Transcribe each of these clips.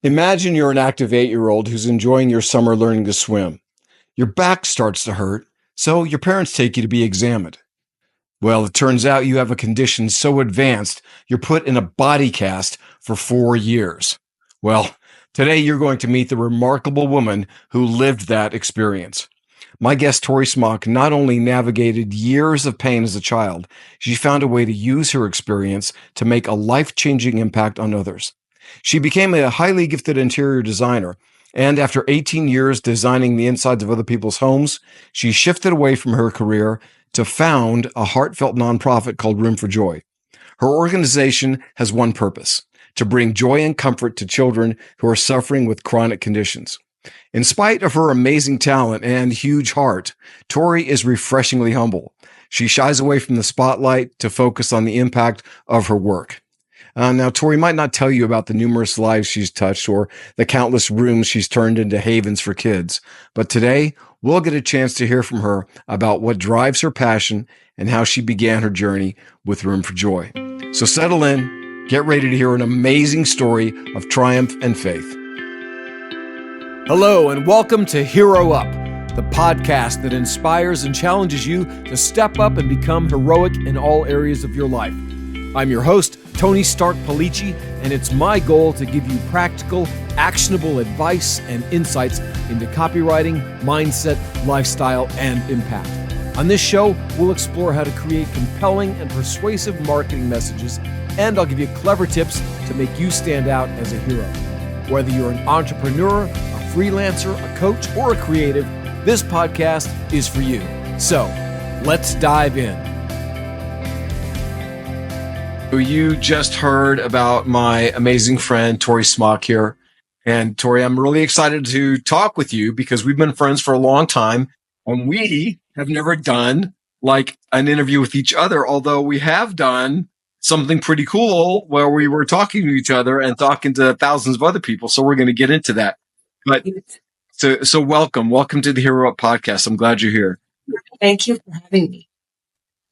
Imagine you're an active 8-year-old who's enjoying your summer learning to swim. Your back starts to hurt, so your parents take you to be examined. Well, it turns out you have a condition so advanced, you're put in a body cast for 4 years. Well, today you're going to meet the remarkable woman who lived that experience. My guest, Tory Smock, not only navigated years of pain as a child, she found a way to use her experience to make a life-changing impact on others. She became a highly gifted interior designer, and after 18 years designing the insides of other people's homes, she shifted away from her career to found a heartfelt nonprofit called Room for Joy. Her organization has one purpose: to bring joy and comfort to children who are suffering with chronic conditions. In spite of her amazing talent and huge heart, Tori is refreshingly humble. She shies away from the spotlight to focus on the impact of her work. Now, Tori might not tell you about the numerous lives she's touched or the countless rooms she's turned into havens for kids, but today we'll get a chance to hear from her about what drives her passion and how she began her journey with Room for Joy. So settle in, get ready to hear an amazing story of triumph and faith. Hello, and welcome to Hero Up, the podcast that inspires and challenges you to step up and become heroic in all areas of your life. I'm your host, Tony Stark Polici, and it's my goal to give you practical, actionable advice and insights into copywriting, mindset, lifestyle, and impact. On this show, we'll explore how to create compelling and persuasive marketing messages, and I'll give you clever tips to make you stand out as a hero. Whether you're an entrepreneur, a freelancer, a coach, or a creative, this podcast is for you. So, let's dive in. You just heard about my amazing friend, Tory Smock here. And Tori, I'm really excited to talk with you because we've been friends for a long time and we have never done like an interview with each other, although we have done something pretty cool where we were talking to each other and talking to thousands of other people. So we're going to get into that. But so welcome to the Hero Up podcast. I'm glad you're here. Thank you for having me.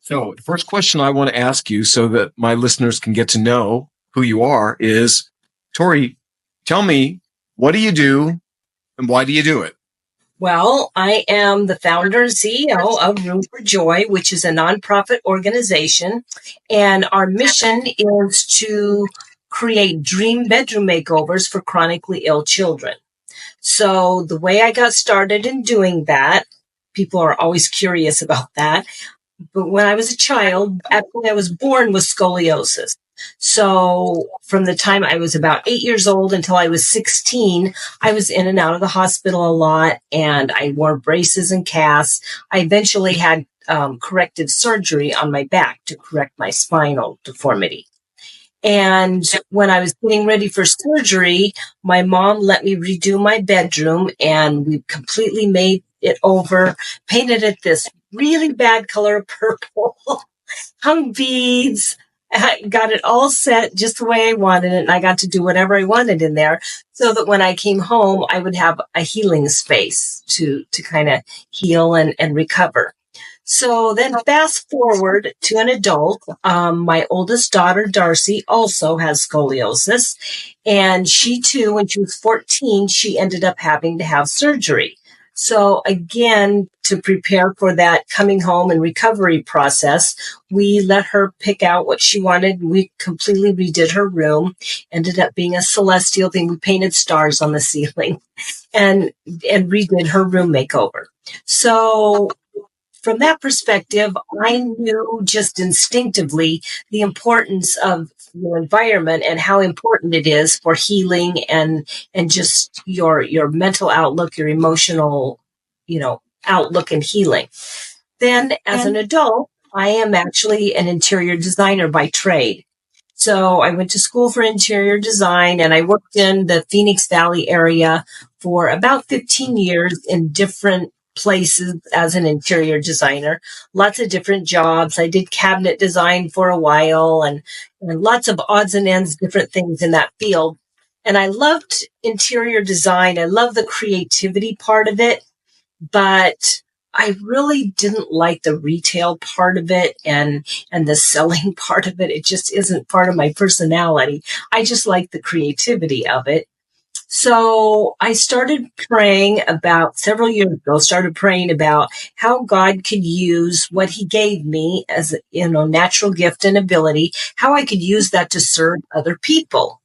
So the first question I want to ask you so that my listeners can get to know who you are is, Tori, tell me, what do you do and why do you do it? Well, I am the founder and CEO of Room for Joy, which is a nonprofit organization. And our mission is to create dream bedroom makeovers for chronically ill children. So the way I got started in doing that, people are always curious about that. But when I was a child, after I was born with scoliosis. So from the time I was about 8 years old until I was 16, I was in and out of the hospital a lot, and I wore braces and casts. I eventually had corrective surgery on my back to correct my spinal deformity. And when I was getting ready for surgery, my mom let me redo my bedroom, and we completely made it over, painted it this really bad color of purple, hung beads, I got it all set just the way I wanted it, and I got to do whatever I wanted in there so that when I came home, I would have a healing space to kind of heal and recover. So then fast forward to an adult. My oldest daughter, Darcy, also has scoliosis, and she too, when she was 14, she ended up having to have surgery. So again, to prepare for that coming home and recovery process, we let her pick out what she wanted. We completely redid her room, ended up being a celestial thing. We painted stars on the ceiling and redid her room makeover. So from that perspective, I knew just instinctively the importance of your environment and how important it is for healing and just your mental outlook, your emotional, outlook and healing. Then as an adult, I am actually an interior designer by trade. So I went to school for interior design, and I worked in the Phoenix Valley area for about 15 years in different places as an interior designer, lots of different jobs. I did cabinet design for a while and lots of odds and ends, different things in that field. And I loved interior design. I love the creativity part of it, but I really didn't like the retail part of it and the selling part of it. It just isn't part of my personality. I just like the creativity of it. So I started praying about several years ago, started praying about how God could use what he gave me as natural gift and ability, how I could use that to serve other people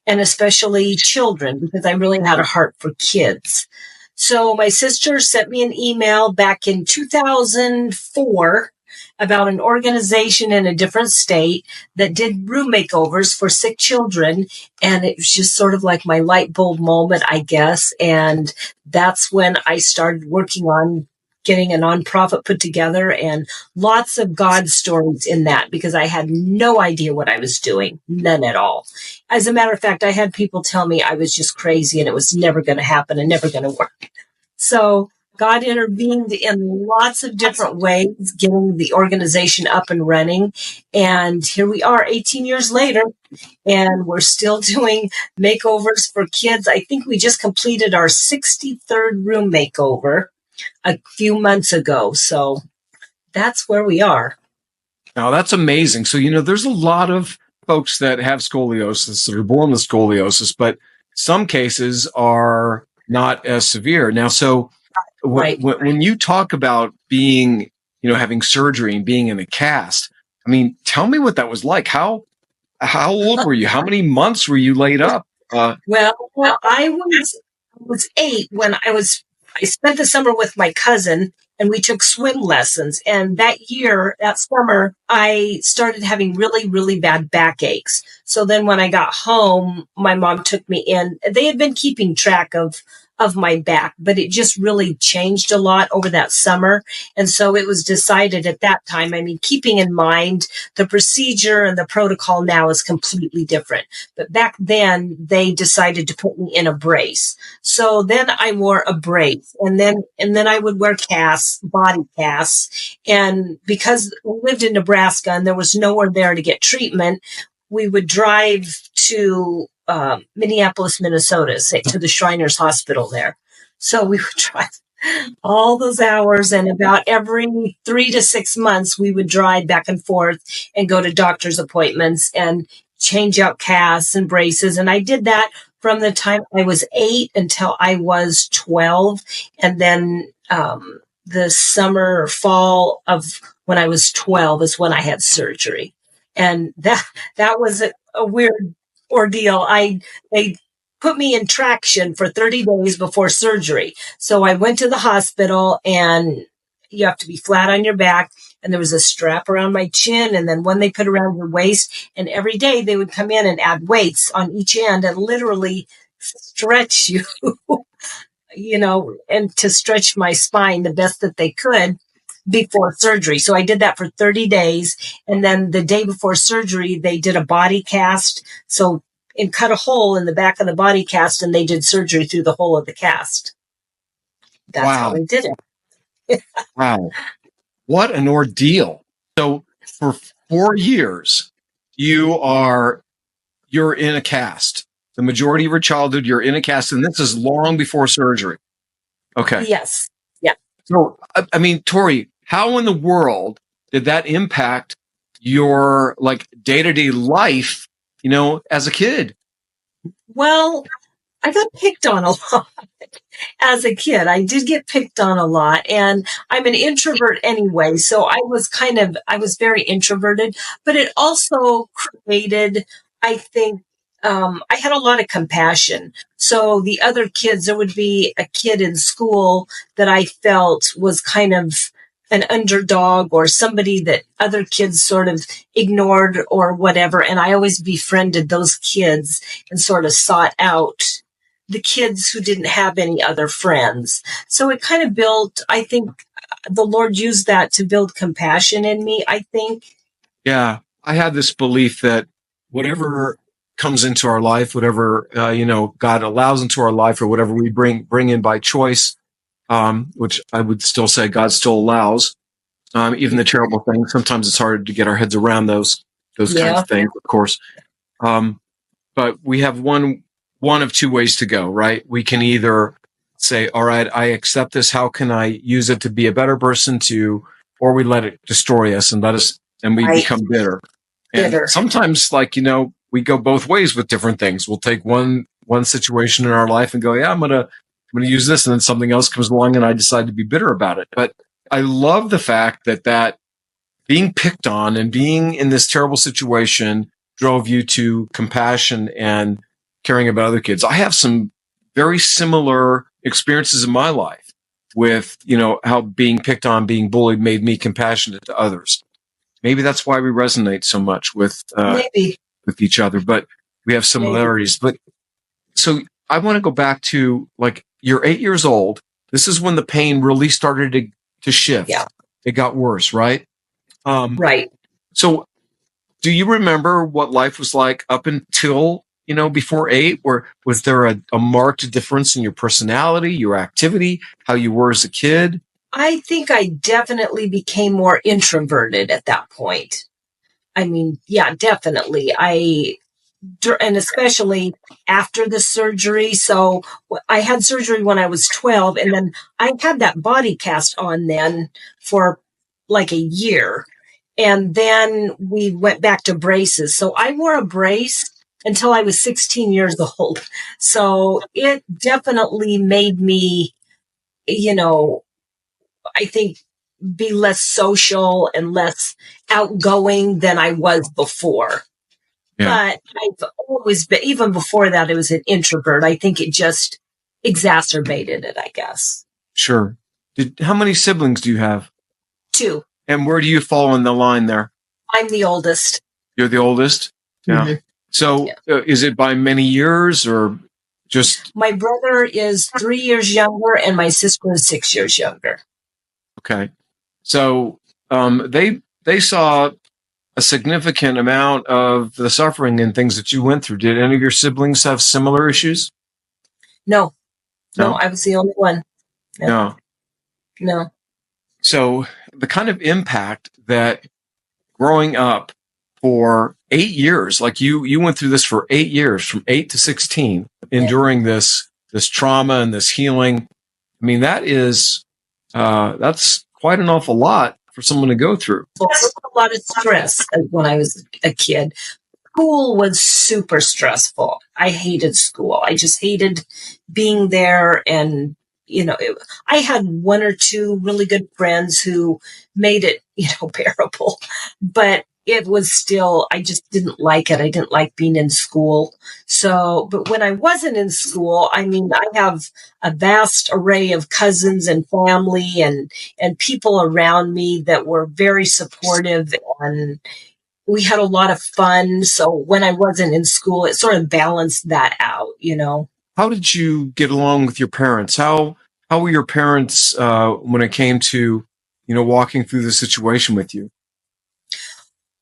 and especially children, because I really had a heart for kids. So my sister sent me an email back in 2004 about an organization in a different state that did room makeovers for sick children. And it was just sort of like my light bulb moment, I guess. And that's when I started working on getting a nonprofit put together, and lots of God stories in that, because I had no idea what I was doing. None at all. As a matter of fact, I had people tell me I was just crazy and it was never going to happen and never going to work. So God intervened in lots of different ways, getting the organization up and running. And here we are 18 years later, and we're still doing makeovers for kids. I think we just completed our 63rd room makeover a few months ago. So that's where we are. Now, that's amazing. So, there's a lot of folks that have scoliosis, that are born with scoliosis, but some cases are not as severe. Now, so Right. when you talk about being, having surgery and being in a cast, I mean, tell me what that was like. How old were you? How many months were you laid up? Well, I was 8 when I spent the summer with my cousin, and we took swim lessons. And that summer, I started having really, really bad backaches. So then when I got home, my mom took me in. They had been keeping track of my back, but it just really changed a lot over that summer. And so it was decided at that time, keeping in mind the procedure and the protocol now is completely different. But back then they decided to put me in a brace. So then I wore a brace, and then I would wear casts, body casts. And because we lived in Nebraska and there was nowhere there to get treatment, we would drive to Minneapolis, Minnesota, to the Shriners Hospital there. So we would drive all those hours, and about every 3 to 6 months, we would drive back and forth and go to doctor's appointments and change out casts and braces. And I did that from the time I was 8 until I was 12. And then the summer or fall of when I was 12 is when I had surgery. And that was a weird ordeal. They put me in traction for 30 days before surgery. So I went to the hospital, and you have to be flat on your back, and there was a strap around my chin, and then one they put around your waist, and every day they would come in and add weights on each end and literally stretch you, and to stretch my spine the best that they could before surgery. So I did that for 30 days. And then the day before surgery, they did a body cast. And cut a hole in the back of the body cast, and they did surgery through the hole of the cast. That's how they did it. Wow. What an ordeal. So for 4 years, you're in a cast. The majority of your childhood, you're in a cast, and this is long before surgery. Okay. Yes. Yeah. So, Tori, how in the world did that impact your day-to-day life, as a kid? Well, I got picked on a lot as a kid. I did get picked on a lot, and I'm an introvert anyway. So I was very introverted, but it also created, I think, I had a lot of compassion. So the other kids, there would be a kid in school that I felt was kind of an underdog, or somebody that other kids sort of ignored or whatever. And I always befriended those kids and sort of sought out the kids who didn't have any other friends. So it kind of built, I think the Lord used that to build compassion in me, I think. Yeah. I had this belief that whatever comes into our life, whatever, God allows into our life, or whatever we bring in by choice, which I would still say God still allows, even the terrible things. Sometimes it's hard to get our heads around those kinds of things, of course. But we have one of two ways to go, right? We can either say, all right, I accept this. How can I use it to be a better person, or we let it destroy us and we become bitter. And sometimes, we go both ways with different things. We'll take one one situation in our life and go, yeah, I'm gonna use this, and then something else comes along and I decide to be bitter about it. But I love the fact that being picked on and being in this terrible situation drove you to compassion and caring about other kids. I have some very similar experiences in my life with, how being picked on, being bullied made me compassionate to others. Maybe that's why we resonate so much with each other, but we have similarities. Maybe. But so I want to go back to, like, you're 8 years old. This is when the pain really started to shift. Yeah. It got worse, right? Right. So do you remember what life was like up until, before 8? Or was there a marked difference in your personality, your activity, how you were as a kid? I think I definitely became more introverted at that point. I mean, yeah, definitely. And especially after the surgery. So I had surgery when I was 12, and then I had that body cast on then for like a year. And then we went back to braces. So I wore a brace until I was 16 years old. So it definitely made me, I think, be less social and less outgoing than I was before. Yeah. But I've always been, even before that, I was an introvert. I think it just exacerbated it, I guess. Sure. How many siblings do you have? 2. And where do you fall on the line there? I'm the oldest. You're the oldest? Yeah. Mm-hmm. So is it by many years or just? My brother is 3 years younger and my sister is 6 years younger. Okay. So they saw a significant amount of the suffering and things that you went through. Did any of your siblings have similar issues? No, I was the only one. No. No. So the kind of impact that growing up for 8 years, like you went through this for 8 years, from 8 to 16, enduring this trauma and this healing. I mean, that's quite an awful lot for someone to go through. Well, there was a lot of stress when I was a kid. School was super stressful. I hated school. I just hated being there. And, I had 1 or 2 really good friends who made it, bearable. But it was still, I just didn't like it. I didn't like being in school. So, but when I wasn't in school, I mean, I have a vast array of cousins and family and people around me that were very supportive, and we had a lot of fun. So when I wasn't in school, it sort of balanced that out, How did you get along with your parents? How were your parents when it came to, walking through the situation with you?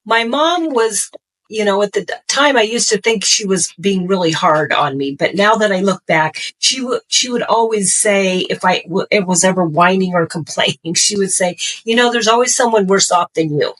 My mom was, at the time I used to think she was being really hard on me. But now that I look back, she would always say, if it was ever whining or complaining, she would say, there's always someone worse off than you.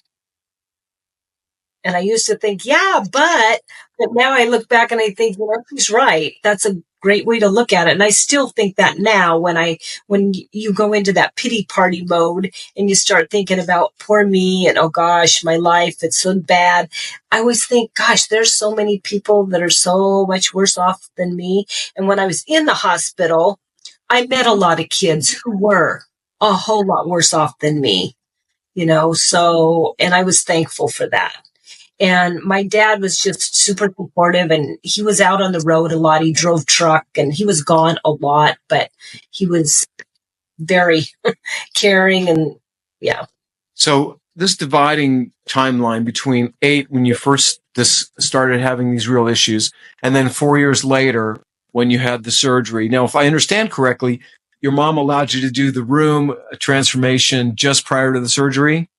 And I used to think, but now I look back and I think, she's right. That's a great way to look at it. And I still think that now when you go into that pity party mode and you start thinking about poor me and, oh gosh, my life, it's so bad. I always think, gosh, there's so many people that are so much worse off than me. And when I was in the hospital, I met a lot of kids who were a whole lot worse off than me, so, and I was thankful for that. And my dad was just super supportive, and he was out on the road a lot. He drove truck and he was gone a lot, but he was very caring and So this dividing timeline between 8, when you first started having these real issues, and then 4 years later when you had the surgery. Now, if I understand correctly, your mom allowed you to do the room transformation just prior to the surgery?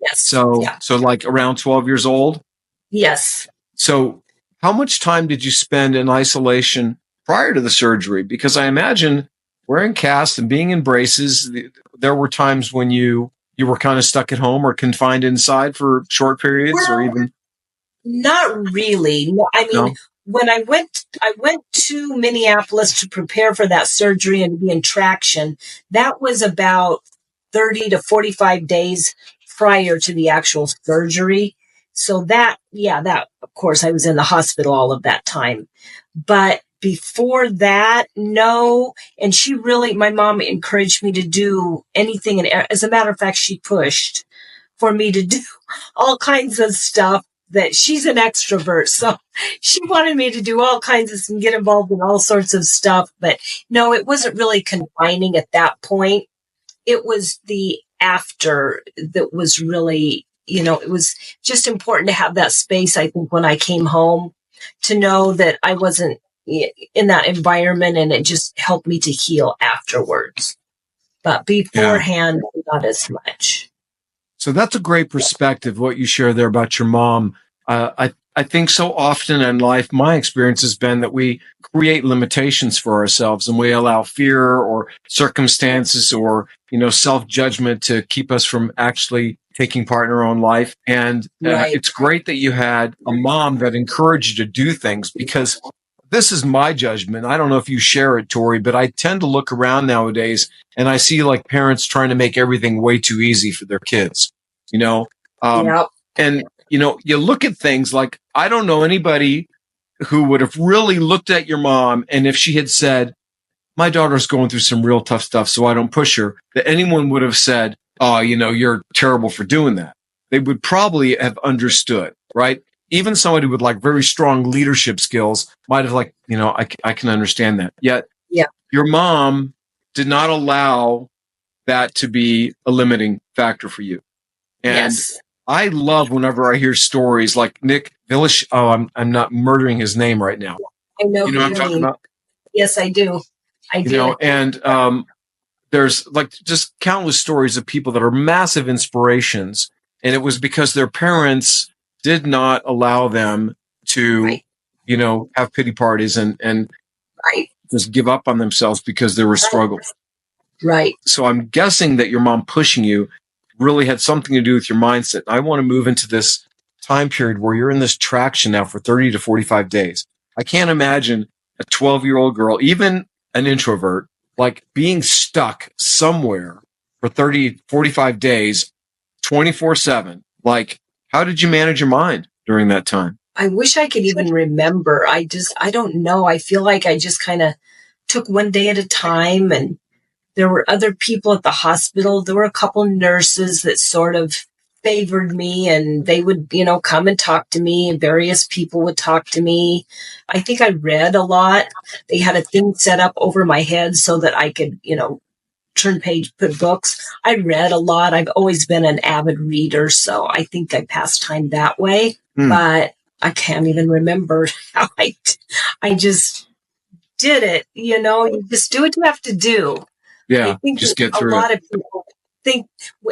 Yes. So like around 12 years old? Yes. So how much time did you spend in isolation prior to the surgery? Because I imagine wearing casts and being in braces, there were times when you were kind of stuck at home or confined inside for short periods, or even. Not really. No, I mean, when I went to Minneapolis to prepare for that surgery and be in traction. That was about 30 to 45 days prior to the actual surgery. So that, of course, I was in the hospital all of that time. But before that, no. And my mom encouraged me to do anything. And as a matter of fact, she pushed for me to do all kinds of stuff. That she's an extrovert, so she wanted me to do all kinds of and get involved in all sorts of stuff. But no, it wasn't really confining at that point. It was the after that was really, it was just important to have that space. I think when I came home, to know that I wasn't in that environment, and it just helped me to heal afterwards. But beforehand, not as much. So that's a great perspective, what you share there about your mom. I think so often in life, my experience has been that we create limitations for ourselves, and we allow fear or circumstances or, self-judgment to keep us from actually taking part in our own life. And it's great that you had a mom that encouraged you to do things, because this is my judgment. I don't know if you share it, Tori, but I tend to look around nowadays and I see like parents trying to make everything way too easy for their kids, and, you look at things like, I don't know anybody who would have really looked at your mom, and if she had said, my daughter's going through some real tough stuff, so I don't push her, that anyone would have said, oh, you're terrible for doing that. They would probably have understood, right? Even somebody with like very strong leadership skills might have like, I can understand that. Yet your mom did not allow that to be a limiting factor for you. And I love whenever I hear stories like Nick Villish. Oh, I'm not murdering his name right now. I know. You know what I'm talking about? Yes, I do. I do. And there's like just countless stories of people that are massive inspirations. And it was because their parents did not allow them to, have pity parties and just give up on themselves because there were struggles. Right. So I'm guessing that your mom pushing you really had something to do with your mindset. I want to move into this time period where you're in this traction now for 30 to 45 days. I can't imagine a 12-year-old girl, even an introvert, like being stuck somewhere for 30, 45 days, 24/7. Like, how did you manage your mind during that time? I wish I could even remember. I don't know. I feel like I just kind of took one day at a time, and there were other people at the hospital. There were a couple nurses that sort of favored me, and they would, come and talk to me, and various people would talk to me. I think I read a lot. They had a thing set up over my head so that I could, turn page, put books. I read a lot. I've always been an avid reader, so I think I passed time that way. But I can't even remember how I just did it. You just do what you have to do. Yeah, I think just get through a lot of people think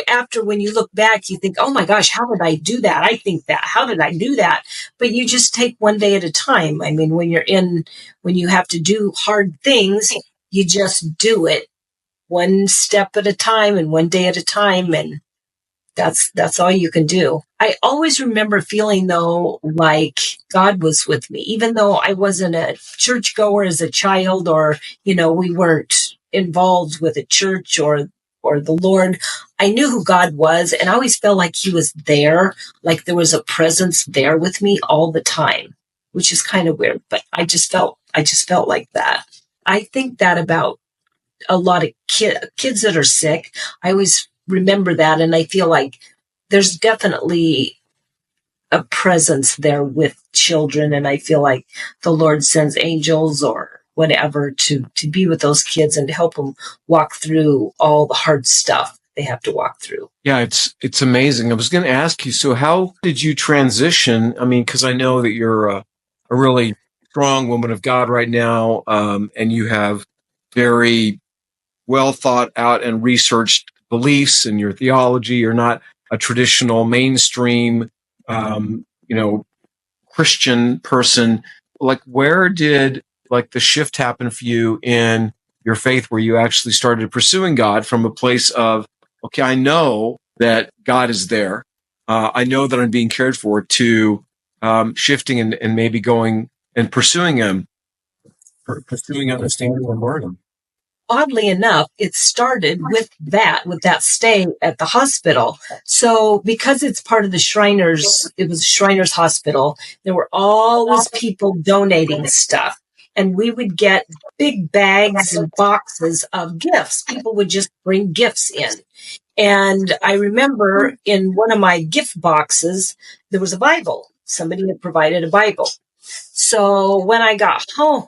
after, when you look back, you think, oh my gosh, how did I do that? I think that, how did I do that? But you just take one day at a time. I mean, when you have to do hard things, you just do it one step at a time and one day at a time. And that's all you can do. I always remember feeling, though, like God was with me, even though I wasn't a churchgoer as a child, or, we weren't involved with a church or the Lord. I knew who God was, and I always felt like he was there, like there was a presence there with me all the time, which is kind of weird, but I just felt like that. I think that about a lot of kids that are sick. I always remember that, and I feel like there's definitely a presence there with children, and I feel like the Lord sends angels or whatever to be with those kids and to help them walk through all the hard stuff they have to walk through. Yeah, it's amazing. I was going to ask you, so how did you transition? I mean, because I know that you're a really strong woman of God right now, and you have very well thought out and researched beliefs in your theology. You're not a traditional mainstream, Christian person. Like, where did like the shift happen for you in your faith, where you actually started pursuing God from a place of, okay, I know that God is there. I know that I'm being cared for, to shifting and maybe going and pursuing him, pursuing understanding and learning? Oddly enough, it started with that stay at the hospital. So because it's part of the Shriners, it was Shriners Hospital, there were always people donating stuff. and we would get big bags and boxes of gifts. People would just bring gifts in. And I remember in one of my gift boxes, there was a Bible. Somebody had provided a Bible. So when I got home,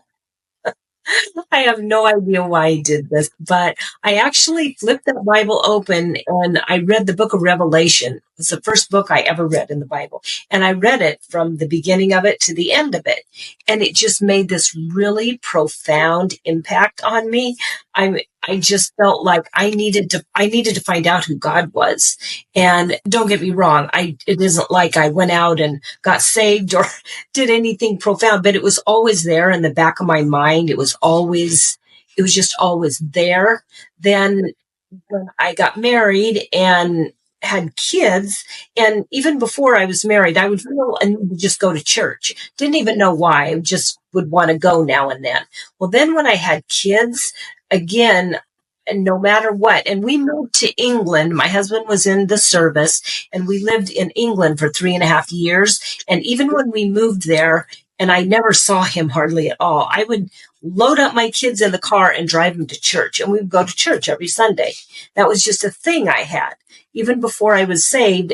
I have no idea why I did this, but I actually flipped that Bible open and I read the book of Revelation. It's the first book I ever read in the Bible. And I read it from the beginning of it to the end of it. And it just made this really profound impact on me. I just felt like I needed to find out who God was. And don't get me wrong, it isn't like I went out and got saved or did anything profound, but it was always there in the back of my mind. It was just always there. Then when I got married and had kids, and even before I was married, I would feel a need to just go to church. Didn't even know why. I just would want to go now and then. Well, then when I had kids, again, and no matter what, and we moved to England. My husband was in the service, and we lived in England for 3.5 years. And even when we moved there, and I never saw him hardly at all, I would load up my kids in the car and drive them to church. And we would go to church every Sunday. That was just a thing I had. Even before I was saved,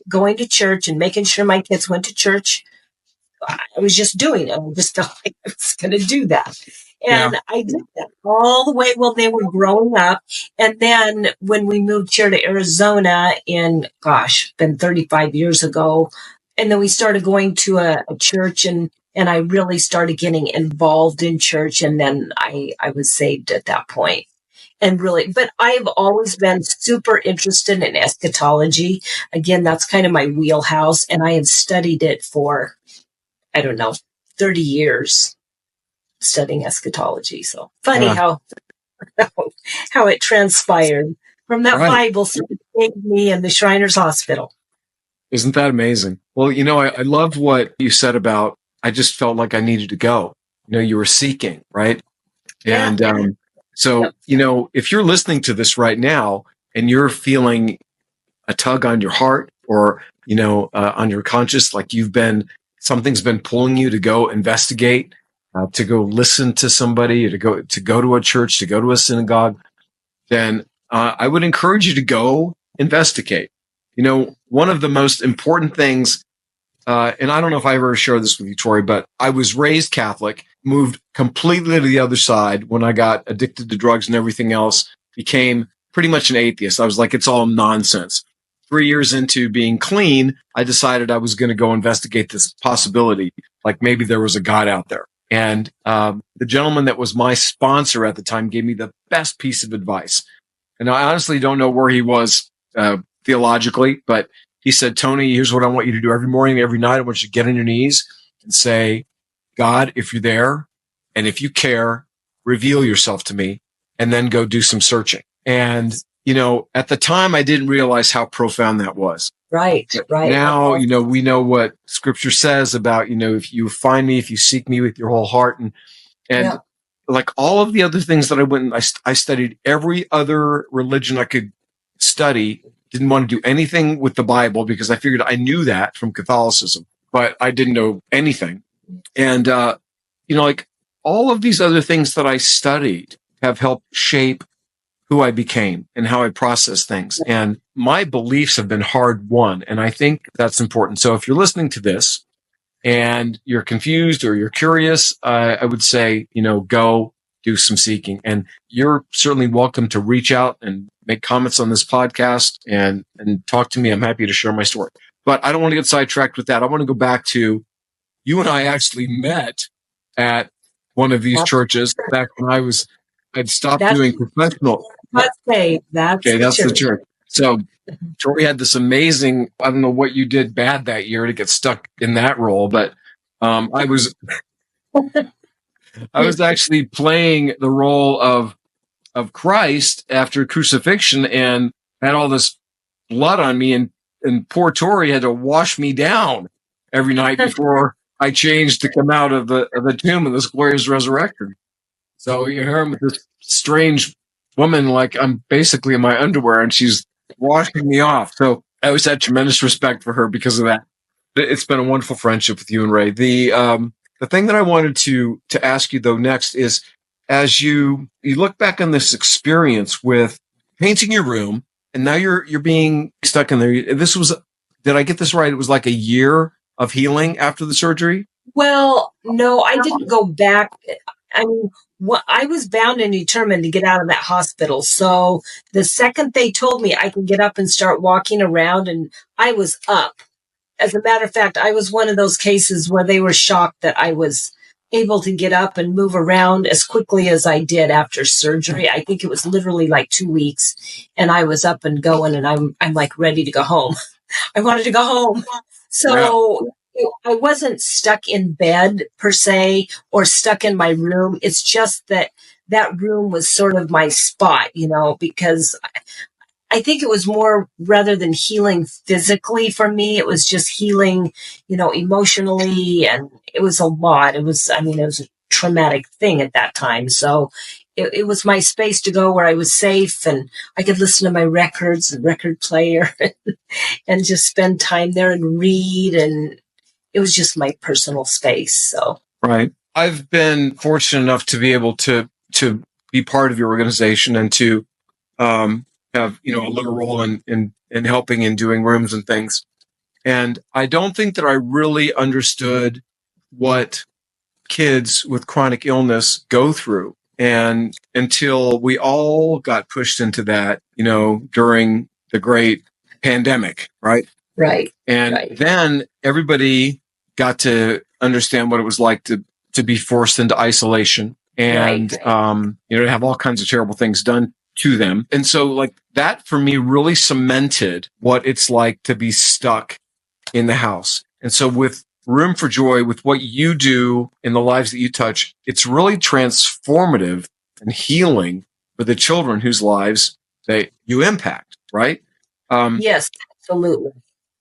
going to church and making sure my kids went to church, I was just doing it. I just felt like I was going to do that. And I did that all the way while they were growing up. And then when we moved here to Arizona been 35 years ago. And then we started going to a church and I really started getting involved in church. And then I was saved at that point. And really, but I've always been super interested in eschatology. Again, that's kind of my wheelhouse. And I have studied it for, 30 years studying eschatology. So funny how it transpired from that Bible saved me in the Shriners Hospital. Isn't that amazing? Well, I love what you said about, I just felt like I needed to go. You were seeking, right? Yeah. And so, if you're listening to this right now and you're feeling a tug on your heart or, on your conscience, like something's been pulling you to go investigate, to go listen to somebody, or to go to a church, to go to a synagogue, then I would encourage you to go investigate. One of the most important things, and I don't know if I ever shared this with you, Tori, but I was raised Catholic, moved completely to the other side when I got addicted to drugs and everything else, became pretty much an atheist. I was like, it's all nonsense. 3 years into being clean, I decided I was going to go investigate this possibility, like maybe there was a God out there. And the gentleman that was my sponsor at the time gave me the best piece of advice. And I honestly don't know where he was theologically, but he said, Tony, here's what I want you to do every morning, every night. I want you to get on your knees and say, God, if you're there and if you care, reveal yourself to me, and then go do some searching. And, at the time, I didn't realize how profound that was. Right. Now, we know what scripture says about, if you find me, if you seek me with your whole heart, and like all of the other things that I went, I studied every other religion I could study. Didn't want to do anything with the Bible because I figured I knew that from Catholicism, but I didn't know anything. And, like all of these other things that I studied have helped shape who I became and how I process things. And my beliefs have been hard won. And I think that's important. So if you're listening to this and you're confused or you're curious, I would say, go do some seeking. And you're certainly welcome to reach out and make comments on this podcast and talk to me. I'm happy to share my story. But I don't want to get sidetracked with that. I want to go back to you and I actually met at one of these churches back when I'd stopped doing professional. That's the church. So Tori had this amazing, I don't know what you did bad that year to get stuck in that role, but I was actually playing the role of Christ after crucifixion and had all this blood on me, and poor Tori had to wash me down every night before I changed to come out of the tomb of this glorious resurrection. So you hear him with this strange woman, like I'm basically in my underwear, and she's washing me off. So I always had tremendous respect for her because of that. It's been a wonderful friendship with you and Ray. The thing that I wanted to ask you though next is, as you look back on this experience with painting your room, and now you're being stuck in there. This was, did I get this right? It was like a year of healing after the surgery? Well, no, I didn't go back. I mean, I was bound and determined to get out of that hospital. So the second they told me I could get up and start walking around, and I was up. As a matter of fact, I was one of those cases where they were shocked that I was able to get up and move around as quickly as I did after surgery. I think it was literally like 2 weeks, and I was up and going, and I'm like ready to go home. I wanted to go home. So I wasn't stuck in bed per se or stuck in my room. It's just that that room was sort of my spot, because I think it was more rather than healing physically for me, it was just healing, emotionally. And it was a lot. It was a traumatic thing at that time. So it was my space to go where I was safe and I could listen to my records and record player and just spend time there and read. And it was just my personal space. So, right. I've been fortunate enough to be able to be part of your organization and to, have, a little role in helping in doing rooms and things. And I don't think that I really understood what kids with chronic illness go through. And until we all got pushed into that, during the great pandemic, right? Right. And right. then everybody got to understand what it was like to be forced into isolation and, to have all kinds of terrible things done to them. And so like that for me really cemented what it's like to be stuck in the house. And so with Room for Joy, with what you do in the lives that you touch, it's really transformative and healing for the children whose lives that you impact, right? Yes, absolutely.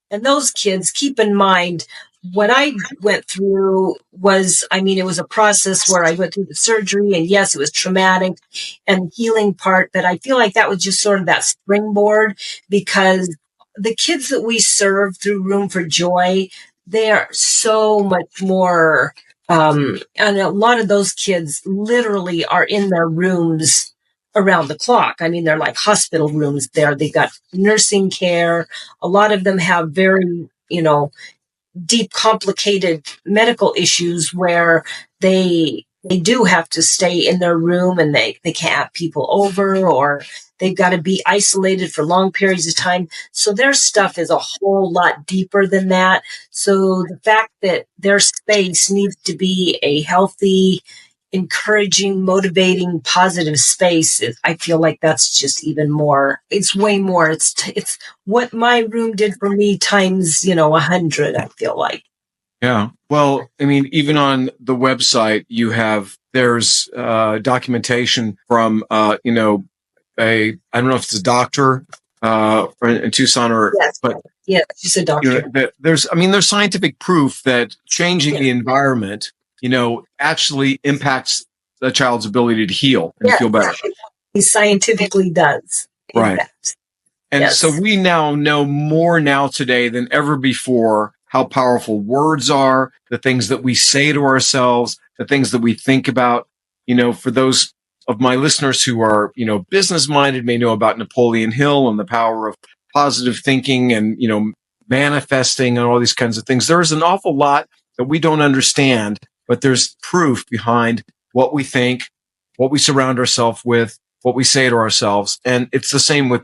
And those kids, keep in mind, what I went through was, it was a process where I went through the surgery, and yes, it was traumatic and the healing part, but I feel like that was just sort of that springboard, because the kids that we serve through Room for Joy, they are so much more, and a lot of those kids literally are in their rooms around the clock. They're like hospital rooms there. They've got nursing care. A lot of them have very, deep, complicated medical issues where they do have to stay in their room and they can't have people over, or they've got to be isolated for long periods of time. So their stuff is a whole lot deeper than that. So the fact that their space needs to be a healthy, encouraging, motivating, positive space, I feel like that's just even more. It's way more. It's what my room did for me times 100. I feel like. Yeah. Well, even on the website, there's documentation from I don't know if it's a doctor in Tucson or yes. but yeah, she's a doctor. There's scientific proof that changing the environment actually impacts the child's ability to heal and feel better. He scientifically does. Right. And so we now know more now today than ever before how powerful words are, the things that we say to ourselves, the things that we think about. For those of my listeners who are, business minded may know about Napoleon Hill and the power of positive thinking and, manifesting and all these kinds of things. There's an awful lot that we don't understand, but there's proof behind what we think, what we surround ourselves with, what we say to ourselves. And it's the same with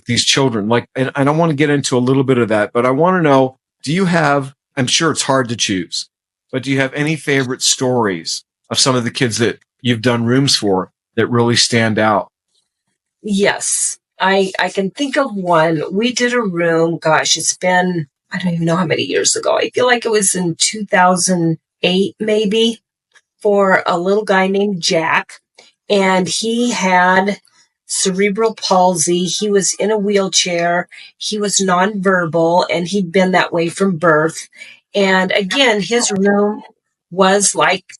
these children. And I don't want to get into a little bit of that, but I want to know, do you have, I'm sure it's hard to choose, but do you have any favorite stories of some of the kids that you've done rooms for that really stand out? Yes, I can think of one. We did a room, gosh, it's been, I don't even know how many years ago. I feel like it was in 2008, maybe, for a little guy named Jack. And he had cerebral palsy. He was in a wheelchair. He was nonverbal, and he'd been that way from birth. And again, his room was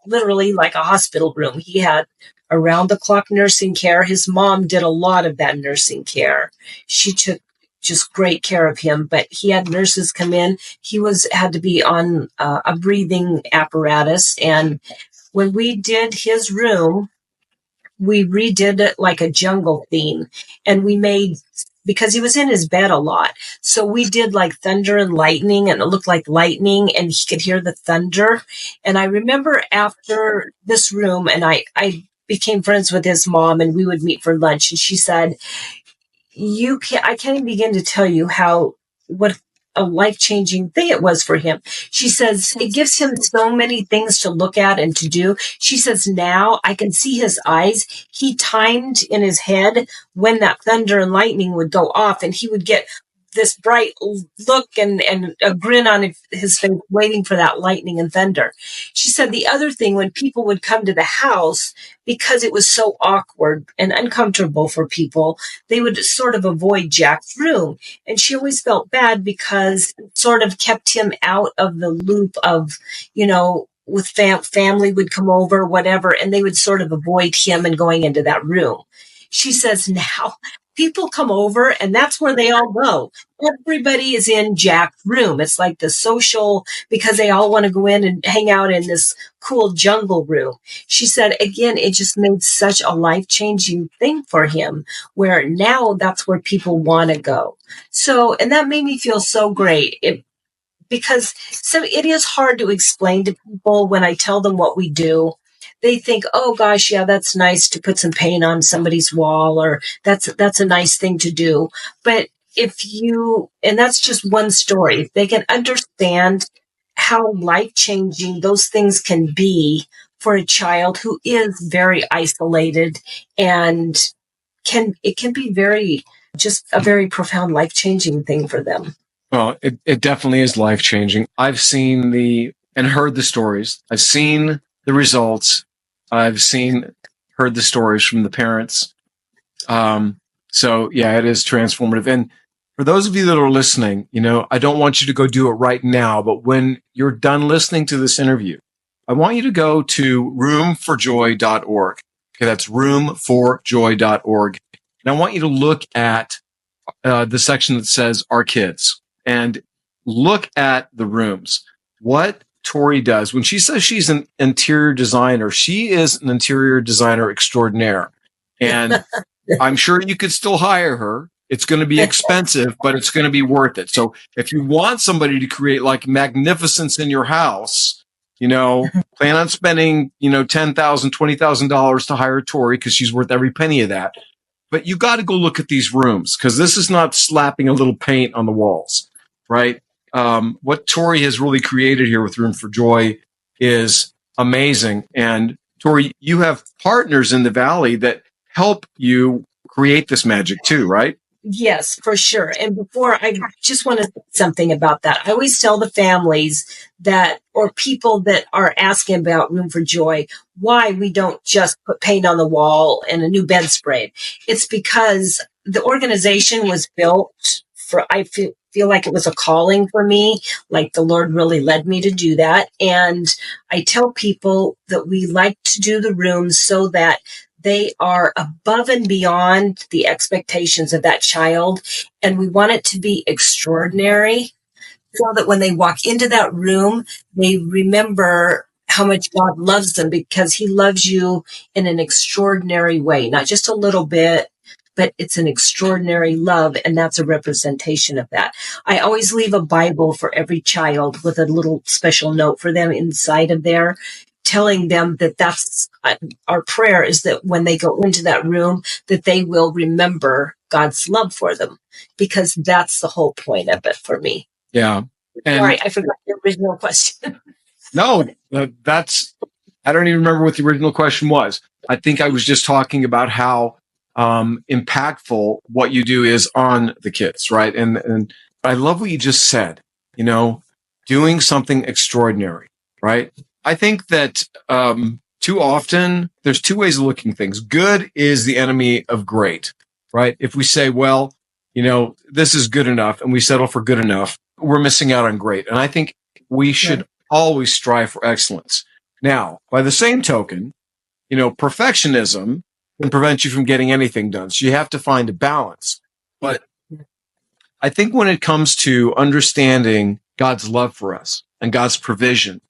literally like a hospital room. He had around the clock nursing care. His mom did a lot of that nursing care. She took just great care of him, but he had nurses come in. He had to be on a breathing apparatus. And when we did his room, we redid it like a jungle theme, and we made, because he was in his bed a lot, so we did like thunder and lightning, and it looked like lightning and he could hear the thunder. And I remember after this room, and I became friends with his mom, and we would meet for lunch, and she said, I can't even begin to tell you what a life-changing thing it was for him. She says it gives him so many things to look at and to do. She says, now I can see his eyes. He timed in his head when that thunder and lightning would go off, and he would get this bright look and a grin on his face, waiting for that lightning and thunder. She said the other thing, when people would come to the house, because it was so awkward and uncomfortable for people, they would sort of avoid Jack's room. And she always felt bad because it sort of kept him out of the loop of, with family would come over, whatever, and they would sort of avoid him and going into that room. She says now people come over and that's where they all go. Everybody is in Jack's room. It's like the social, because they all want to go in and hang out in this cool jungle room. She said, again, it just made such a life-changing thing for him, where now that's where people want to go. So, and that made me feel so great. Because it is hard to explain to people when I tell them what we do. They think, oh gosh, yeah, that's nice to put some paint on somebody's wall, or that's a nice thing to do. But and that's just one story, if they can understand how life-changing those things can be for a child who is very isolated, and it can be just a very profound life-changing thing for them. Well, it definitely is life-changing. I've seen and heard the stories. I've seen the results. I've heard the stories from the parents. So yeah, it is transformative. And for those of you that are listening, I don't want you to go do it right now, but when you're done listening to this interview, I want you to go to roomforjoy.org. Okay, that's roomforjoy.org. And I want you to look at the section that says Our Kids, and look at the rooms. What Tori does, when she says she's an interior designer, she is an interior designer extraordinaire. And I'm sure you could still hire her. It's going to be expensive, but it's going to be worth it. So if you want somebody to create like magnificence in your house, plan on spending, $10,000, $20,000 to hire Tori, because she's worth every penny of that. But you got to go look at these rooms, because this is not slapping a little paint on the walls, right? What Tori has really created here with Room for Joy is amazing. And Tori, you have partners in the Valley that help you create this magic too, right? Yes, for sure. And before, I just want to say something about that. I always tell the families or people that are asking about Room for Joy, why we don't just put paint on the wall and a new bedspread. It's because the organization was built I feel like it was a calling for me, like the Lord really led me to do that. And I tell people that we like to do the rooms so that they are above and beyond the expectations of that child. And we want it to be extraordinary, so that when they walk into that room, they remember how much God loves them, because He loves you in an extraordinary way, not just a little bit, but it's an extraordinary love, and that's a representation of that. I always leave a Bible for every child with a little special note for them inside of there, telling them that that's our prayer, is that when they go into that room, that they will remember God's love for them, because that's the whole point of it for me. Yeah. Sorry, I forgot the original question. No, I don't even remember what the original question was. I think I was just talking about how impactful what you do is on the kids, right? And I love what you just said, doing something extraordinary, right? I think that too often there's two ways of looking at things. Good is the enemy of great, right? If we say, well, this is good enough, and we settle for good enough, we're missing out on great. And I think we should always strive for excellence. Now, by the same token, perfectionism can prevent you from getting anything done. So you have to find a balance. But I think when it comes to understanding God's love for us and God's provision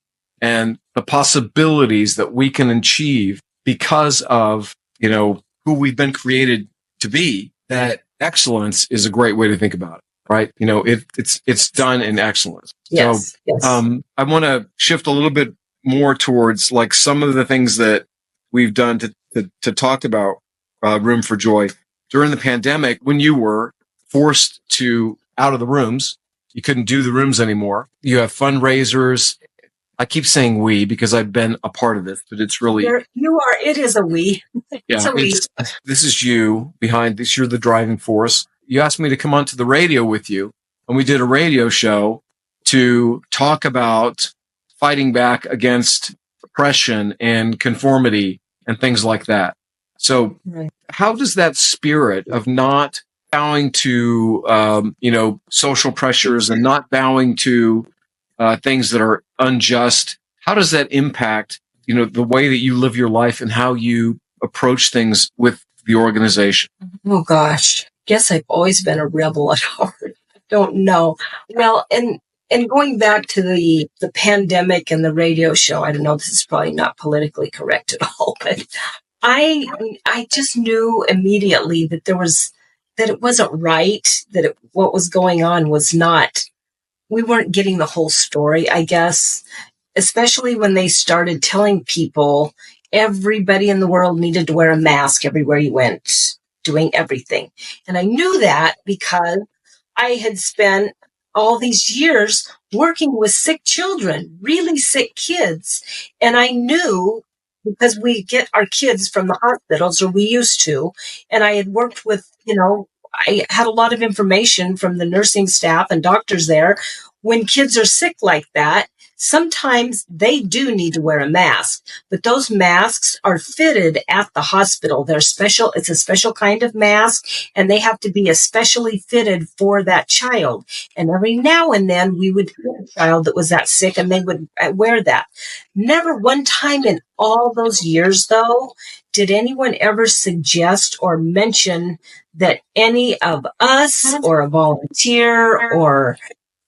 and the possibilities that we can achieve because of, who we've been created to be, that excellence is a great way to think about it, right? It's done in excellence. Yes. So, Yes. I want to shift a little bit more towards like some of the things that we've done to talk about Room for Joy during the pandemic when you were forced to out of the rooms. You couldn't do the rooms anymore. You have fundraisers. I keep saying we because I've been a part of this, but it's really you are. It is a we. Yeah, this is you behind this. You're the driving force. You asked me to come onto the radio with you, and we did a radio show to talk about fighting back against oppression and conformity and things like that. So, How does that spirit of not bowing to, social pressures and not bowing to things that are unjust, how does that impact, the way that you live your life and how you approach things with the organization? Oh gosh, guess I've always been a rebel at heart. I don't know. Well, and going back to the pandemic and the radio show, I don't know, this is probably not politically correct at all, but I just knew immediately that that it wasn't right, that what was going on was not, we weren't getting the whole story, I guess, especially when they started telling people everybody in the world needed to wear a mask everywhere you went, doing everything. And I knew that because I had spent all these years working with sick children, really sick kids. And I knew, because we get our kids from the hospitals, or we used to, and I had worked with, I had a lot of information from the nursing staff and doctors there. When kids are sick like that, sometimes they do need to wear a mask, but those masks are fitted at the hospital. They're special. It's a special kind of mask, and they have to be especially fitted for that child. And every now and then we would get a child that was that sick and they would wear that. Never one time in all those years, though, did anyone ever suggest or mention that any of us or a volunteer or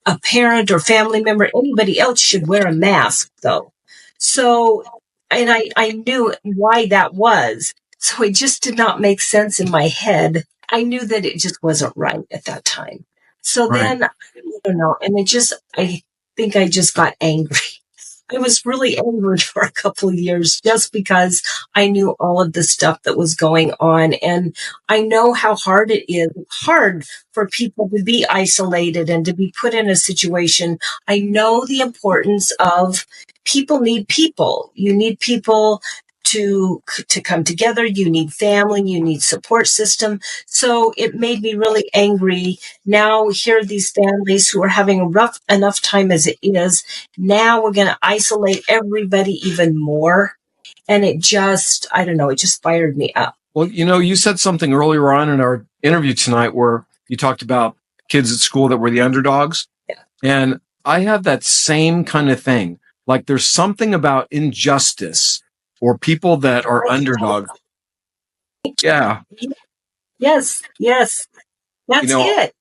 a parent or family member, anybody else should wear a mask, though. So, and I knew why that was. So it just did not make sense in my head. I knew that it just wasn't right at that time. So then, I don't know, and I think I just got angry. I was really angry for a couple of years just because I knew all of the stuff that was going on. And I know how hard it is. It's hard for people to be isolated and to be put in a situation. I know the importance of people need people. You need people to come together. You need family. You need support system. So it made me really angry. Now here are these families who are having a rough enough time as it is. Now we're going to isolate everybody even more. And it just, I don't know, it just fired me up. Well, you said something earlier on in our interview tonight where you talked about kids at school that were the underdogs. Yeah. And I have that same kind of thing. Like there's something about injustice or people that are underdogs. Yeah. Yes. That's it.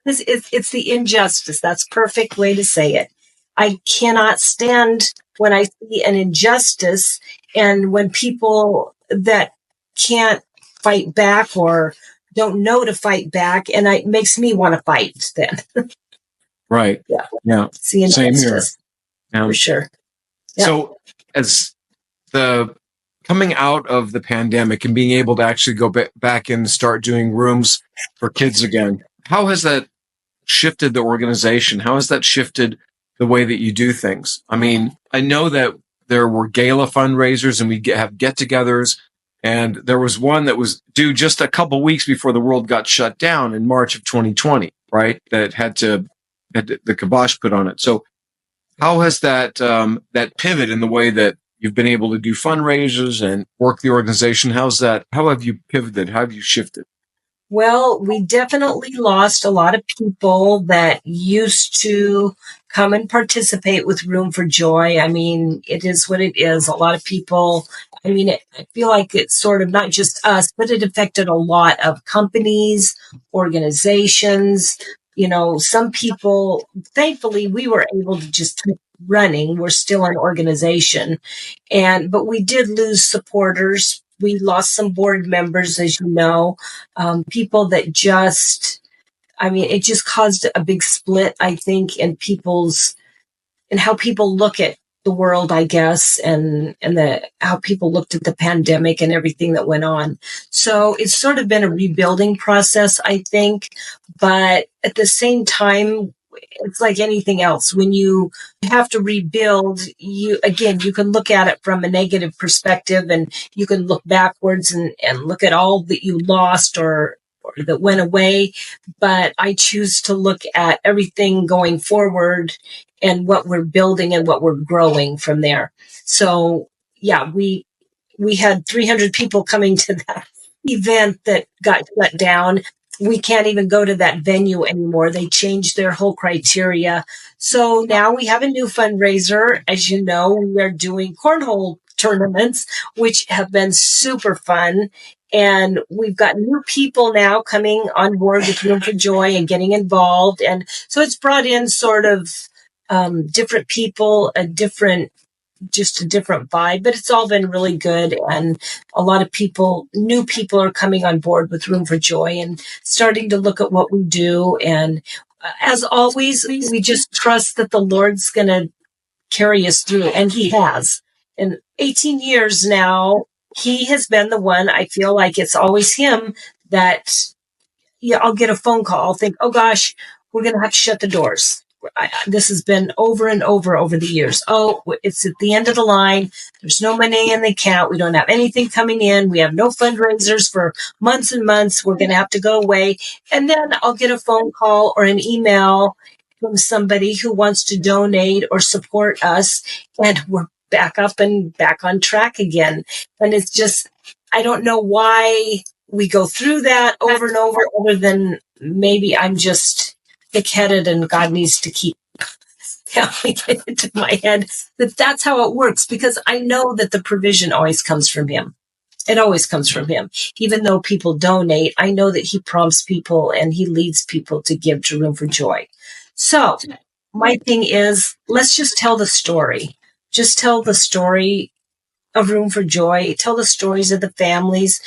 It's the injustice. That's a perfect way to say it. I cannot stand when I see an injustice and when people that can't fight back or don't know to fight back, and it makes me want to fight then. Right. Yeah. See, same here. For sure. Yeah. So as the coming out of the pandemic and being able to actually go back and start doing rooms for kids again, how has that shifted the organization? How has that shifted the way that you do things? I mean, I know that there were gala fundraisers and we have get-togethers, and there was one that was due just a couple weeks before the world got shut down in March of 2020, right? That had the kibosh put on it. So how has that pivot in the way that you've been able to do fundraisers and work the organization? How have you pivoted? How have you shifted? Well, we definitely lost a lot of people that used to come and participate with Room for Joy. I mean, it is what it is. A lot of people, I feel like it's sort of not just us, but it affected a lot of companies, organizations, some people, thankfully, we were able to just keep running. We're still an organization. But we did lose supporters. We lost some board members, as you know, people that it just caused a big split, I think, in how people look at the world, I guess, and how people looked at the pandemic and everything that went on. So it's sort of been a rebuilding process, I think. But at the same time, it's like anything else. When you have to rebuild, you can look at it from a negative perspective, and you can look backwards and look at all that you lost or that went away. But I choose to look at everything going forward and what we're building and what we're growing from there. So yeah, we had 300 people coming to that event that got shut down. We can't even go to that venue anymore. They changed their whole criteria. So now we have a new fundraiser. As you know, we are doing cornhole tournaments, which have been super fun. And we've got new people now coming on board with Room for Joy and getting involved. And so it's brought in sort of different people, just a different vibe, but it's all been really good. And a lot of new people are coming on board with Room for Joy and starting to look at what we do. And as always, we just trust that the Lord's going to carry us through. And he has. In 18 years now, he has been the one. I feel like it's always him that I'll get a phone call. I'll think, oh gosh, we're going to have to shut the doors. This has been over and over the years. Oh, it's at the end of the line. There's no money in the account. We don't have anything coming in. We have no fundraisers for months and months. We're going to have to go away. And then I'll get a phone call or an email from somebody who wants to donate or support us. And we're back up and back on track again. And it's just, I don't know why we go through that over and over, other than maybe I'm just thick-headed and God needs to keep hammering it into my head that that's how it works, because I know that the provision always comes from him. It always comes from him. Even though people donate, I know that he prompts people and he leads people to give to Room for Joy. So my thing is, let's just tell the story. Just tell the story of Room for Joy. Tell the stories of the families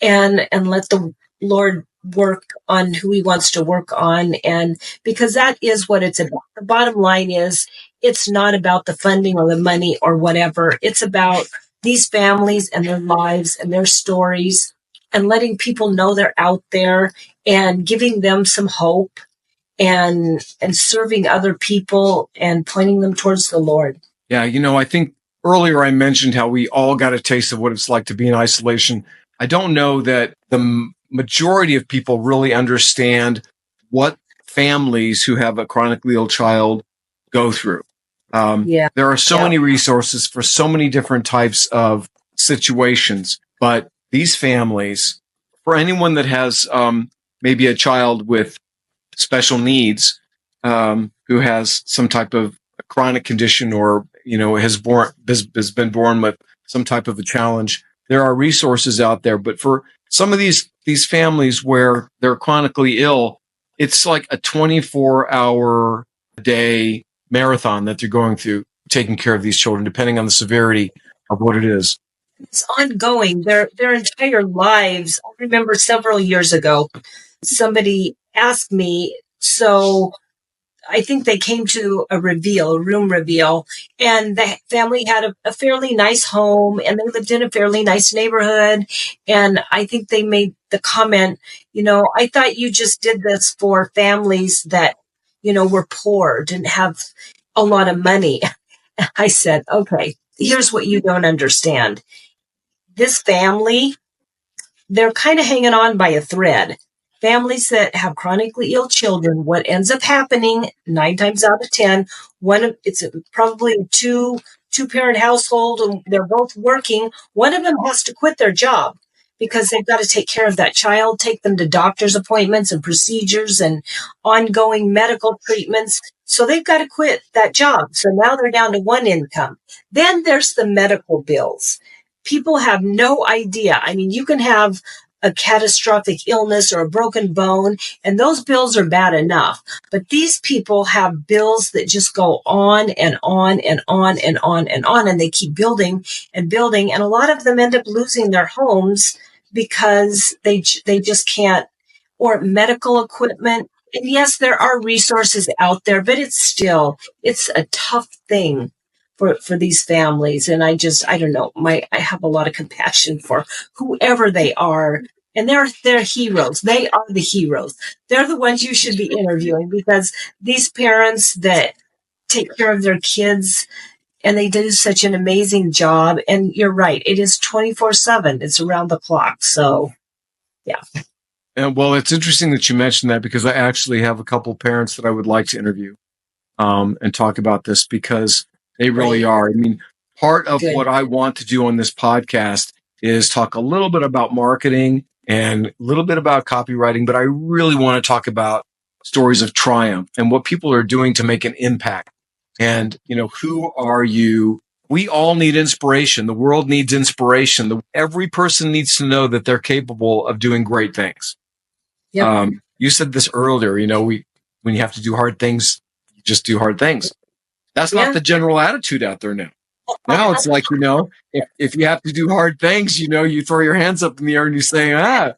and let the Lord work on who he wants to work on. And because that is what it's about. The bottom line is, it's not about the funding or the money or whatever. It's about these families and their lives and their stories, and letting people know they're out there and giving them some hope and serving other people and pointing them towards the Lord. Yeah, I think earlier I mentioned how we all got a taste of what it's like to be in isolation. I don't know that the majority of people really understand what families who have a chronically ill child go through. There are so many resources for so many different types of situations, but these families, for anyone that has maybe a child with special needs, who has some type of chronic condition or has been born with some type of a challenge, there are resources out there. But for some of these families where they're chronically ill, it's like a 24-hour a day marathon that they're going through, taking care of these children, depending on the severity of what it is. It's ongoing. Their entire lives. I remember several years ago, somebody asked me, so I think they came to a room reveal, and the family had a fairly nice home, and they lived in a fairly nice neighborhood. And I think they made the comment, I thought you just did this for families that, were poor, didn't have a lot of money. I said, okay, here's what you don't understand. This family, they're kind of hanging on by a thread. Families that have chronically ill children, what ends up happening 9 times out of 10, it's probably a two-parent household, and they're both working. One of them has to quit their job because they've got to take care of that child, take them to doctor's appointments and procedures and ongoing medical treatments. So they've got to quit that job. So now they're down to one income. Then there's the medical bills. People have no idea. I mean, you can have a catastrophic illness or a broken bone, and those bills are bad enough. But these people have bills that just go on and on and on and on and on, and they keep building and building. And a lot of them end up losing their homes because they just can't, or medical equipment. And yes, there are resources out there, but it's a tough thing for these families. And I don't know, I have a lot of compassion for whoever they are. And they're heroes. They are the heroes. They're the ones you should be interviewing, because these parents that take care of their kids, and they do such an amazing job. And you're right, it is 24/7. It's around the clock. So, yeah. And well, it's interesting that you mentioned that, because I actually have a couple parents that I would like to interview and talk about this, because they really are. I mean, part of what I want to do on this podcast is talk a little bit about marketing and a little bit about copywriting, but I really want to talk about stories of triumph and what people are doing to make an impact. And, who are you? We all need inspiration. The world needs inspiration. Every person needs to know that they're capable of doing great things. Yep. You said this earlier, when you have to do hard things, you just do hard things. That's not the general attitude out there now. Now it's like, if you have to do hard things, you throw your hands up in the air and you say, how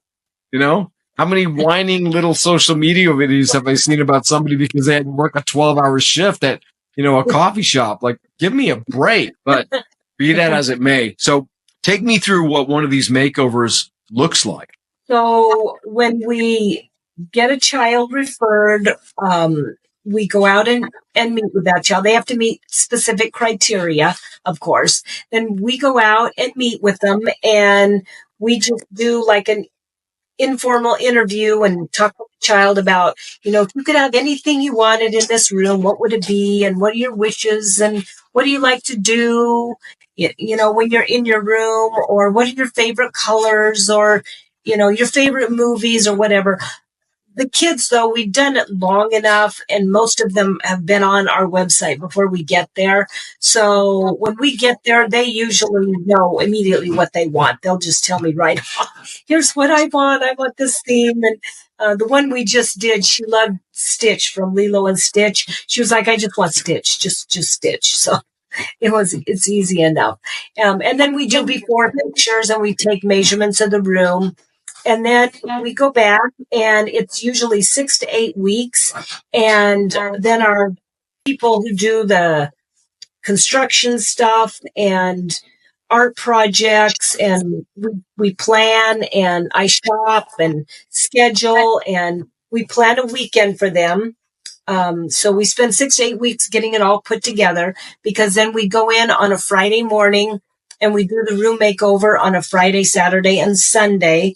many whining little social media videos have I seen about somebody because they had to work a 12-hour shift at, a coffee shop? Like, give me a break. But be that as it may. So take me through what one of these makeovers looks like. So when we get a child referred, we go out and meet with that child. They have to meet specific criteria, of course. Then we go out and meet with them, and we just do like an informal interview and talk to the child about, if you could have anything you wanted in this room, what would it be? And what are your wishes? And what do you like to do, when you're in your room? Or what are your favorite colors? Or, your favorite movies or whatever. The kids, though, we've done it long enough, and most of them have been on our website before we get there. So when we get there, they usually know immediately what they want. They'll just tell me right off, here's what I want. I want this theme. And the one we just did, she loved Stitch from Lilo and Stitch. She was like, I just want Stitch, just Stitch. So it's easy enough. And then we do before pictures, and we take measurements of the room. And then we go back, and it's usually 6 to 8 weeks. And then our people who do the construction stuff and art projects, and we plan, and I shop and schedule, and we plan a weekend for them. So we spend 6 to 8 weeks getting it all put together, because then we go in on a Friday morning and we do the room makeover on a Friday, Saturday, and Sunday.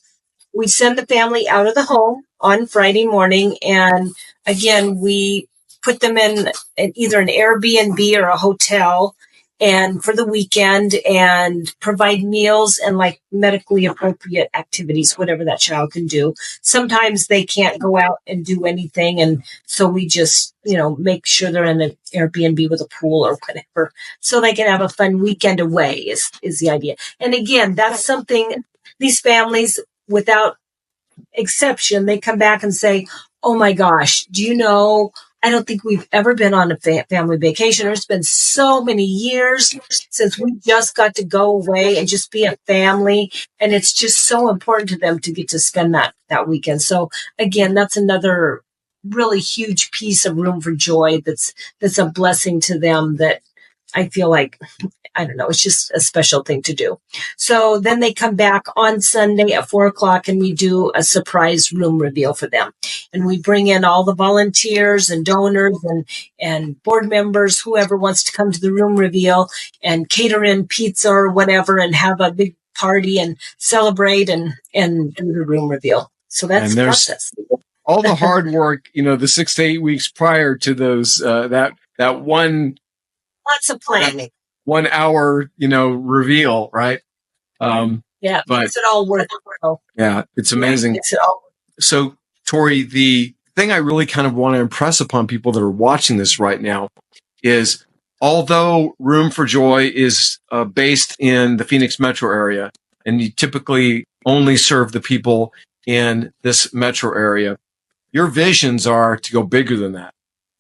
We send the family out of the home on Friday morning, and again, we put them in either an Airbnb or a hotel, and for the weekend, and provide meals and like medically appropriate activities, whatever that child can do. Sometimes they can't go out and do anything, and so we just, make sure they're in an Airbnb with a pool or whatever, so they can have a fun weekend away is the idea. And again, that's something these families, without exception, they come back and say, oh my gosh, do you know, I don't think we've ever been on a family vacation. It's been so many years since we just got to go away and just be a family. And it's just so important to them to get to spend that weekend. So again, that's another really huge piece of Room for Joy that's a blessing to them, that I feel like, I don't know, it's just a special thing to do. So then they come back on Sunday at 4:00, and we do a surprise room reveal for them. And we bring in all the volunteers and donors and board members, whoever wants to come to the room reveal, and cater in pizza or whatever, and have a big party and celebrate and do the room reveal. So that's the process. All the hard work, the 6 to 8 weeks prior to those, that one. Lots of planning. 1 hour, reveal, right? Yeah, but makes it all worth it. Yeah, it's amazing. Makes it all. So, Tori, the thing I really kind of want to impress upon people that are watching this right now is, although Room for Joy is based in the Phoenix metro area, and you typically only serve the people in this metro area. Your visions are to go bigger than that.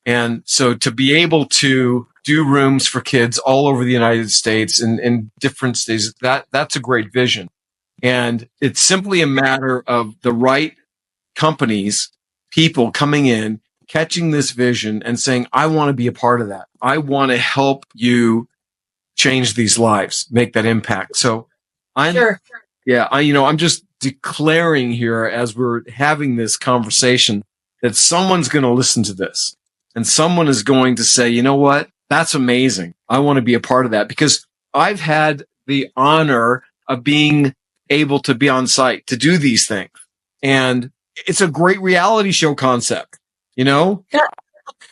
And so to be able to do rooms for kids all over the United States and in different states, that's a great vision. And it's simply a matter of the right companies, people coming in, catching this vision and saying, I want to be a part of that. I want to help you change these lives, make that impact. So I'm just declaring here as we're having this conversation that someone's going to listen to this and someone is going to say, you know what? That's amazing. I want to be a part of that, because I've had the honor of being able to be on site to do these things. And it's a great reality show concept, you know? Yeah.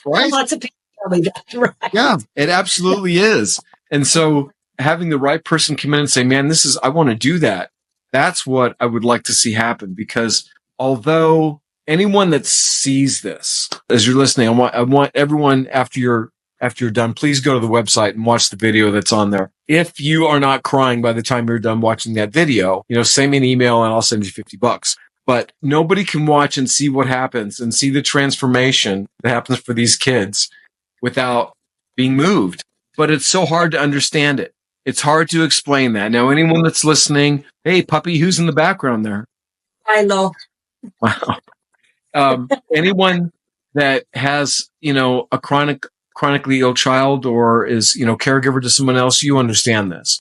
Right? Lots of people tell me that, right? Yeah, it absolutely is. And so having the right person come in and say, man, I want to do that. That's what I would like to see happen, because although anyone that sees this, as you're listening, I want everyone after you're done, please go to the website and watch the video that's on there. If you are not crying by the time you're done watching that video, send me an email and I'll send you $50. But nobody can watch and see what happens and see the transformation that happens for these kids without being moved. But it's so hard to understand it. It's hard to explain that. Now, anyone that's listening, hey, puppy, who's in the background there? I know. Wow. Anyone that has, a chronically ill child or is, caregiver to someone else, you understand this.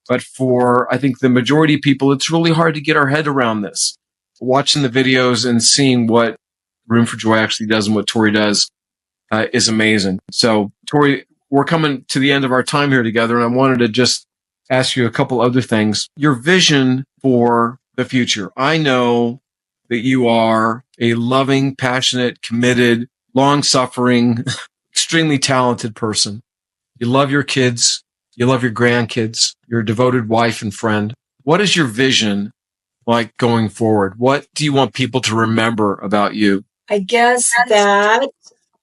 But for, I think, the majority of people, it's really hard to get our head around this. Watching the videos and seeing what Room for Joy actually does and what Tori does is amazing. So, Tori, we're coming to the end of our time here together, and I wanted to just ask you a couple other things. Your vision for the future. I know that you are a loving, passionate, committed, long-suffering, extremely talented person. You love your kids. You love your grandkids. You're a devoted wife and friend. What is your vision like going forward? What do you want people to remember about you? I guess that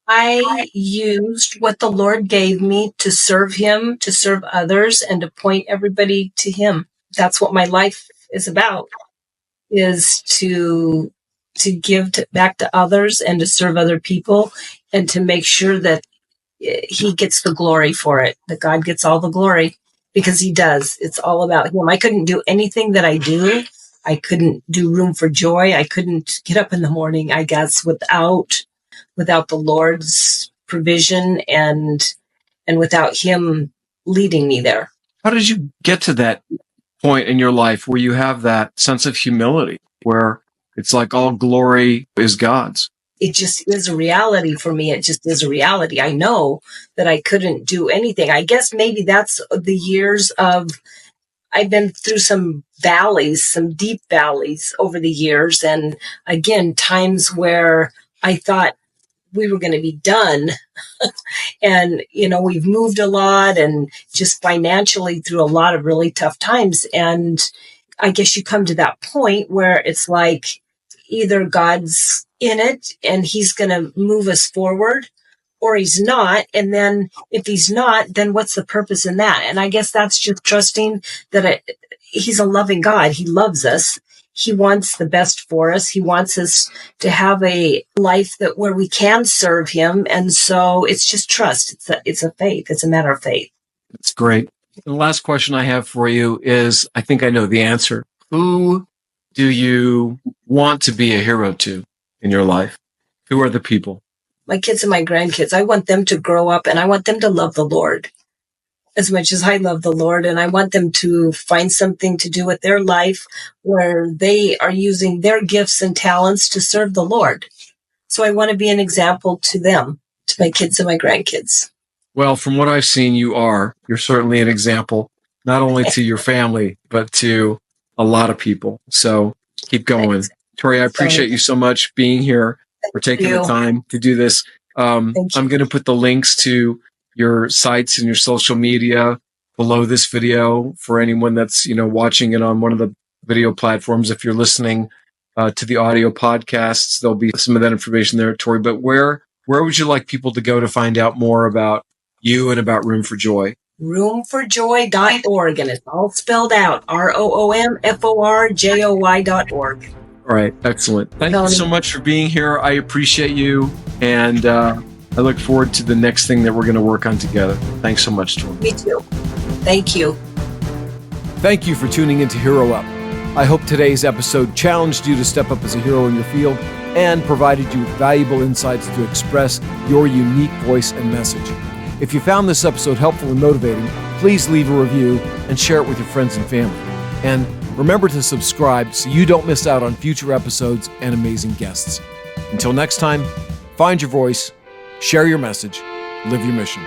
I used what the Lord gave me to serve Him, to serve others, and to point everybody to Him. That's what my life is about, is to give back to others and to serve other people and to make sure that He gets the glory for it, that God gets all the glory, because He does. It's all about Him. I couldn't do anything that I do. I couldn't do Room for Joy. I couldn't get up in the morning, I guess, without the Lord's provision and without Him leading me there. How did you get to that point in your life where you have that sense of humility, where it's like all glory is God's? It just is a reality for me. It just is a reality. I know that I couldn't do anything. I guess maybe that's the years of, I've been through some valleys, some deep valleys over the years. And again, times where I thought we were going to be done. And, we've moved a lot and just financially through a lot of really tough times. And I guess you come to that point where it's like either God's in it and He's going to move us forward, or He's not. And then if He's not, then what's the purpose in that? And I guess that's just trusting that He's a loving God. He loves us. He wants the best for us. He wants us to have a life where we can serve Him. And so it's just trust. It's a faith. It's a matter of faith. That's great. The last question I have for you is, I think I know the answer. Who do you want to be a hero to in your life? Who are the people? My kids and my grandkids. I want them to grow up and I want them to love the Lord as much as I love the Lord. And I want them to find something to do with their life where they are using their gifts and talents to serve the Lord. So I want to be an example to them, to my kids and my grandkids. Well, from what I've seen, you're certainly an example, not only to your family, but to a lot of people. So keep going. Thanks. Tori, I appreciate you so much being here, for taking the time to do this. I'm going to put the links to your sites and your social media below this video for anyone that's, watching it on one of the video platforms. If you're listening to the audio podcasts, there'll be some of that information there, Tori. But where would you like people to go to find out more about you and about Room for Joy? roomforjoy.org, and it's all spelled out, roomforjoy.org. All right, excellent. Thank you so much for being here. I appreciate you, and I look forward to the next thing that we're going to work on together. Thanks so much, Tori. Me too. Thank you. Thank you for tuning into Hero Up. I hope today's episode challenged you to step up as a hero in your field and provided you with valuable insights to express your unique voice and message. If you found this episode helpful and motivating, please leave a review and share it with your friends and family. And remember to subscribe so you don't miss out on future episodes and amazing guests. Until next time, find your voice, share your message, live your mission.